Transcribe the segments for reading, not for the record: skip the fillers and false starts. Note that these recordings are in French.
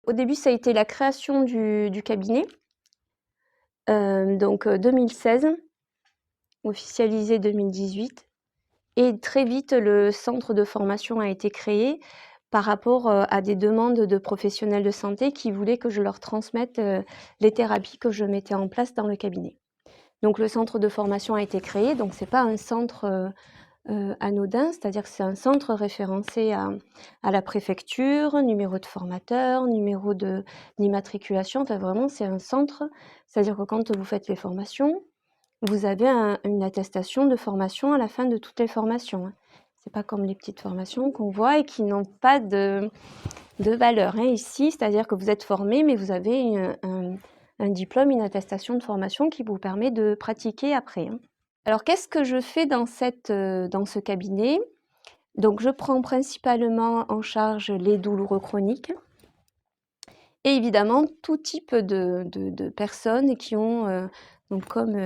Au début, ça a été la création du cabinet, donc 2016, officialisé 2018 et très vite le centre de formation a été créé par rapport, à des demandes de professionnels de santé qui voulaient que je leur transmette, les thérapies que je mettais en place dans le cabinet. Donc le centre de formation a été créé, donc c'est pas un centre, anodin, c'est-à-dire que c'est un centre référencé à la préfecture, numéro de formateur, numéro d'immatriculation, enfin vraiment c'est un centre, c'est-à-dire que quand vous faites les formations, vous avez une attestation de formation à la fin de toutes les formations, hein. C'est pas comme les petites formations qu'on voit et qui n'ont pas de valeur, hein, ici, c'est-à-dire que vous êtes formé, mais vous avez un diplôme, une attestation de formation qui vous permet de pratiquer après, hein. Alors, qu'est-ce que je fais dans ce cabinet? Donc, je prends principalement en charge les douloureux chroniques et évidemment tout type de personnes qui ont, donc comme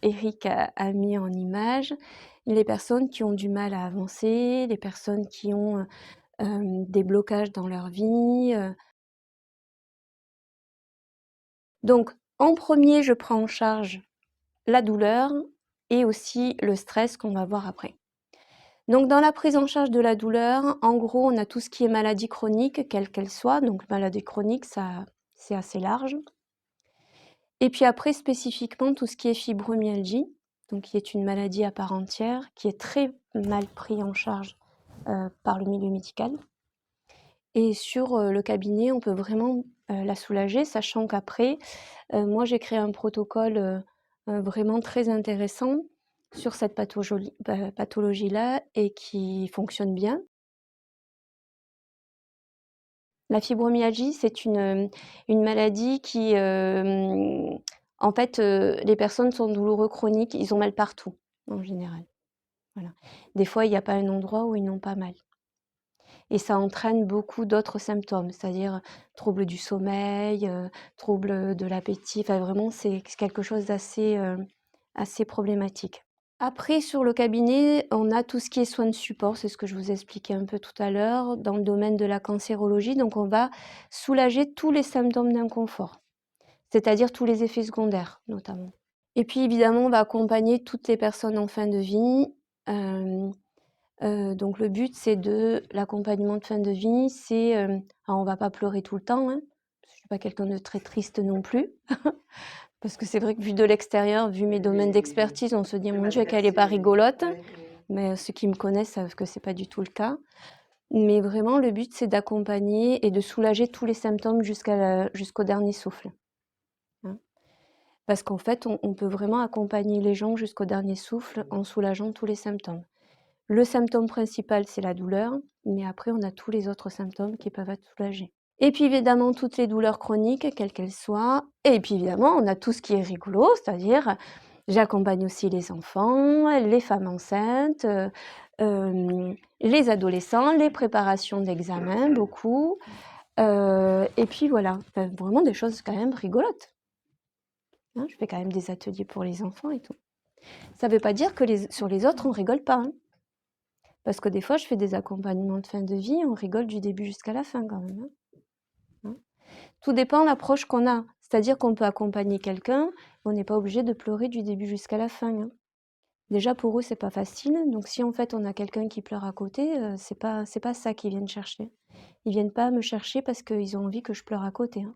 Eric a mis en image, les personnes qui ont du mal à avancer, les personnes qui ont des blocages dans leur vie. Donc, en premier, je prends en charge la douleur et aussi le stress qu'on va voir après. Donc dans la prise en charge de la douleur, en gros, on a tout ce qui est maladie chronique, quelle qu'elle soit. Donc maladie chronique, ça, c'est assez large. Et puis après, spécifiquement, tout ce qui est fibromyalgie, donc qui est une maladie à part entière, qui est très mal pris en charge par le milieu médical. Et sur le cabinet, on peut vraiment la soulager, sachant qu'après, moi, j'ai créé un protocole vraiment très intéressant sur cette pathologie-là et qui fonctionne bien. La fibromyalgie, c'est une maladie qui, en fait, les personnes sont douloureux chroniques, ils ont mal partout, en général. Voilà. Des fois, il n'y a pas un endroit où ils n'ont pas mal. Et ça entraîne beaucoup d'autres symptômes, c'est-à-dire troubles du sommeil, troubles de l'appétit. Enfin, vraiment, c'est quelque chose d'assez assez problématique. Après, sur le cabinet, on a tout ce qui est soins de support, c'est ce que je vous expliquais un peu tout à l'heure, dans le domaine de la cancérologie. Donc, on va soulager tous les symptômes d'inconfort, c'est-à-dire tous les effets secondaires, notamment. Et puis, évidemment, on va accompagner toutes les personnes en fin de vie. Donc, le but, c'est de l'accompagnement de fin de vie. Alors, on va pas pleurer tout le temps, hein. Je suis pas quelqu'un de très triste non plus. Parce que c'est vrai que vu de l'extérieur, vu mes domaines d'expertise, on se dit: «Mon Dieu, qu'elle est pas rigolote», mais ceux qui me connaissent savent que c'est pas du tout le cas. Mais vraiment, le but, c'est d'accompagner et de soulager tous les symptômes jusqu'au dernier souffle, hein. Parce qu'en fait, on peut vraiment accompagner les gens jusqu'au dernier souffle en soulageant tous les symptômes. Le symptôme principal, c'est la douleur, mais après, on a tous les autres symptômes qui peuvent être soulagés. Et puis évidemment, toutes les douleurs chroniques, quelles qu'elles soient. Et puis évidemment, on a tout ce qui est rigolo, c'est-à-dire j'accompagne aussi les enfants, les femmes enceintes, les adolescents, les préparations d'examen, beaucoup. Et puis voilà, enfin, vraiment des choses quand même rigolotes, hein. Je fais quand même des ateliers pour les enfants et tout. Ça ne veut pas dire que sur les autres, on rigole pas, hein. Parce que des fois, je fais des accompagnements de fin de vie, on rigole du début jusqu'à la fin quand même, hein. Tout dépend de l'approche qu'on a. C'est-à-dire qu'on peut accompagner quelqu'un, on n'est pas obligé de pleurer du début jusqu'à la fin, hein. Déjà pour eux, c'est pas facile. Donc si en fait on a quelqu'un qui pleure à côté, c'est pas ça qu'ils viennent chercher. Ils viennent pas me chercher parce qu'ils ont envie que je pleure à côté, hein.